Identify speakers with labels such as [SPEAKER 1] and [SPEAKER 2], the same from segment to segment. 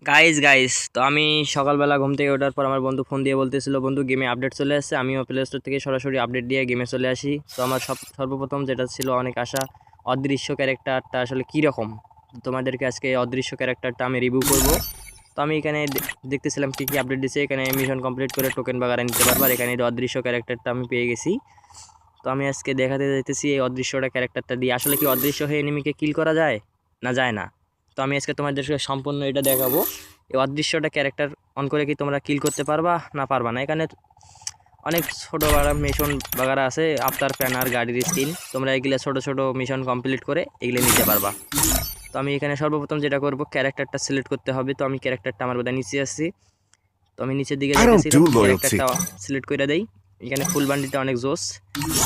[SPEAKER 1] Guys guys তো আমি সকালবেলা ঘুম থেকে ওঠার পর আমার বন্ধু ফোন দিয়ে বলতেছিল, বন্ধু গেমে আপডেট চলে আসছে। আমিও প্লে স্টোর থেকে সরাসরি আপডেট দিয়ে গেমে চলে আসি। তো আমার সর্বপ্রথম যেটা ছিল অনেক আশা, অদৃশ্য ক্যারেক্টারটা আসলে কীরকম, তোমাদেরকে আজকে অদৃশ্য ক্যারেক্টারটা আমি রিভিউ করব। তো আমি এখানে দেখতেছিলাম কী কী আপডেট দিচ্ছে। এখানে মিশন কমপ্লিট করে টোকেন বাগারে নিতে পারবো, আর এখানে অদৃশ্য ক্যারেক্টারটা আমি পেয়ে গেছি। তো আমি আজকে দেখাতে যাইতেছি এই অদৃশ্যটা ক্যারেক্টারটা দিয়ে আসলে কি অদৃশ্য হয়ে এনিমিকে কিল করা যায় না যায় না। তো আমি আজকে তোমাদেরকে সম্পূর্ণ এটা দেখাবো। এই অদৃশ্যটা ক্যারেক্টার অন করে কি তোমরা কিল করতে পারবা না পারবা না। এখানে অনেক ছোটো বড় মিশন বাগারা আছে, আফতার প্যানার গাড়ির স্কিন, তোমরা এগুলো ছোটো ছোটো মিশন কমপ্লিট করে এগুলো নিতে পারবা। তো আমি এখানে সর্বপ্রথম যেটা করব, ক্যারেক্টারটা সিলেক্ট করতে হবে। তো আমি ক্যারেক্টারটা আমার বোধহয় নিচে আসছি, তো আমি নিচের দিকে যাইতেছিলাম, ক্যারেক্টারটা সিলেক্ট করে দেই। এখানে ফুল বান্ডিলটা অনেক জোস,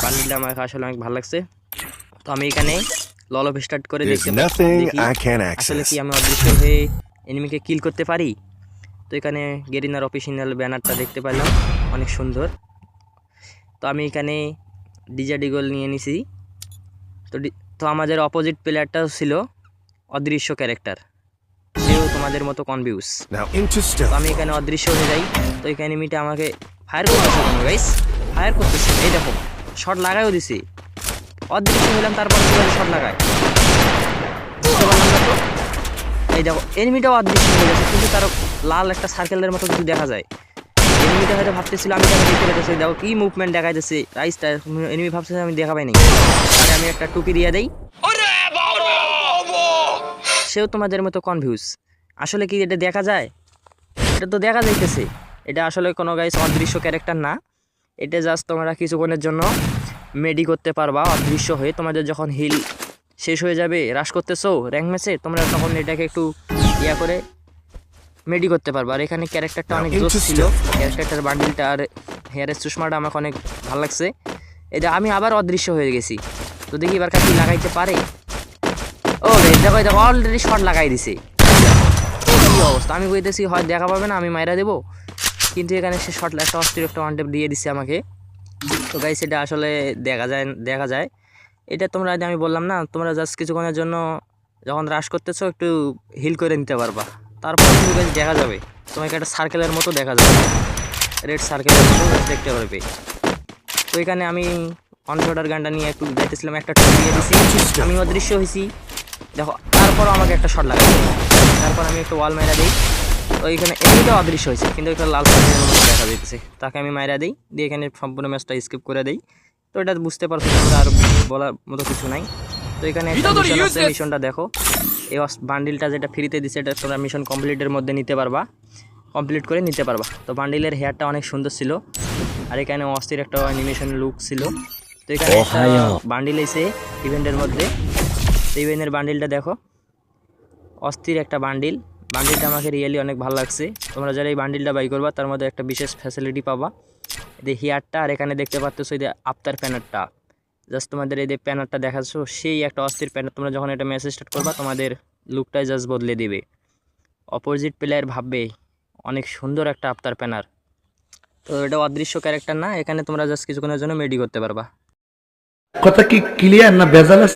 [SPEAKER 1] বান্ডিলটা আমার আসলে অনেক ভালো লাগছে। তো আমি এখানে লল অফ স্টার্ট করে দেখি আসলে কি আমি অদৃশ্য হয়ে এনিমিকে কিল করতে পারি। তো এখানে গেরিনার অফিসিয়াল ব্যানারটা দেখতে পেলাম, অনেক সুন্দর। তো আমি এখানে ডিজা ডিগল নিয়ে নিছি। তো আমাদের অপোজিট প্লেয়ারটাও ছিল অদৃশ্য ক্যারেক্টার, সেও তোমাদের মতো কনফিউজ। তো আমি এখানে অদৃশ্য হয়ে যাই। তো এখানে এনিমিটা আমাকে ফায়ার করতেছে কেন গাইস, ফায়ার করতেছে, এই দেখো শট লাগাইও দিছি। অদৃশ্য হইলাম তারপর শট লাগায়, বুঝতে পারলাম না। তো এই দেখো এনিমিটাও অদৃশ্য হয়ে গেছে, কিন্তু তার লাল একটা সার্কেলের মতো কিছু দেখা যায়। এনিমিটা হয়তো ভাবতেছিল আমি তাকে দেখতে পেতেছি, দেখো কি মুভমেন্ট দেখাইতেছে রাইসটা। এনিমি ভাবতেছে আমি দেখা পাইনি, তাহলে আমি একটা টুকি দিয়ে দেই। সেও তোমাদের মতো কনফিউজ, আসলে কি এটা দেখা যায়? এটা তো দেখা যাইতেছে, এটা আসলে কোনো গাইস অদৃশ্য ক্যারেক্টার না। এটা জাস্ট তোমরা কিছুক্ষণের জন্য মেডি করতে পারবা অদৃশ্য হয়ে। তোমাদের যখন হিল শেষ হয়ে যাবে, রাশ করতেছো র্যাঙ্ক ম্যাচে, তোমরা তখন এটাকে একটু ইয়া করে মেডি করতে পারবা। আর এখানে ক্যারেক্টারটা অনেক জোস ছিল, ক্যারেক্টারটার বান্ডিলটা আর হেয়ারের চশমাটা আমাকে অনেক ভালো লাগছে। এটা আমি আবার অদৃশ্য হয়ে গেছি, তো দেখি এবার কাছে লাগাইতে পারে। ও দেখো দেখো অলরেডি শট লাগাই দিছে, কি অবস্থা। আমি কইতেছি হয় দেখা পাবে না, আমি মাইরা দেবো, কিন্তু এখানে সে শট একটা অস্থির একটা ওয়ান টেপ দিয়ে দিচ্ছে আমাকে। তো গাইস এটা আসলে দেখা যায় এটা তোমরা, আমি বললাম না, তোমরা জাস্ট কিছুক্ষণের জন্য যখন রাশ করতেছো একটু হিল করে নিতে পারবা, তারপর কিন্তু গাইস দেখা যাবে তোমাকে একটা সার্কেলের মতো দেখা যাবে, রেড সার্কেলের মতো দেখতে পারবে। তো এখানে আমি অন শটার গানটা নিয়ে একটু যাইতেছিলাম, একটা টুক দিয়ে দিছি, আমি অদৃশ্য হয়েছি দেখো। তারপরও আমাকে একটা শট লাগাই, তারপর আমি একটু ওয়াল মাইরা দিই। তো এখানে এমনিতে অদৃশ্য হয়েছে, কিন্তু একটা লাল সার্কেলের মতো দেখা যাইতেছে, তাকে আমি মাইরা দিই, দিয়ে এখানে সম্পূর্ণ ম্যাচটা স্কিপ করে দেই। তো এটা বুঝতে পারছো তোমরা, আর বলার মতো কিছু নাই। তো এখানে একটা মিশন আছে, মিশনটা দেখো। এই বান্ডিলটা যেটা ফ্রিতে দিচ্ছে, এটা তোমরা মিশন কমপ্লিটের মধ্যে নিতে পারবা, কমপ্লিট করে নিতে পারবা। তো বান্ডিলের হেয়ারটা অনেক সুন্দর ছিল, আর এখানে অস্থির একটা অ্যানিমেশন লুক ছিল। তো এখানে একটা বান্ডিল এসে ইভেন্টের মধ্যে, তো ইভেন্টের বান্ডিলটা দেখো, অস্থির একটা বান্ডিলটা আমাকে রিয়েলি অনেক ভালো লাগছে। তোমরা যারা এই বান্ডিলটা বাই করবা তার মধ্যে একটা বিশেষ ফ্যাসিলিটি পাবা, এই হেয়ারটা। আর এখানে দেখতে পাচ্ছ এই যে আফতার প্যানারটা, জাস্ট তোমাদের এই যে প্যানারটা দেখাচ্ছ, সেই একটা অস্থির প্যানার। তোমরা যখন এটা ম্যাচ স্টার্ট করবা তোমাদের লুকটাই জাস্ট বদলে দিবে, অপোজিট প্লেয়ার ভাববে অনেক সুন্দর একটা আফতার প্যানার। তো এটা অদৃশ্য ক্যারেক্টার না, এখানে তোমরা জাস্ট কিছুক্ষণের জন্য মেডি করতে পারবা।
[SPEAKER 2] কথা কি ক্লিয়ার না ভেজাল আছে?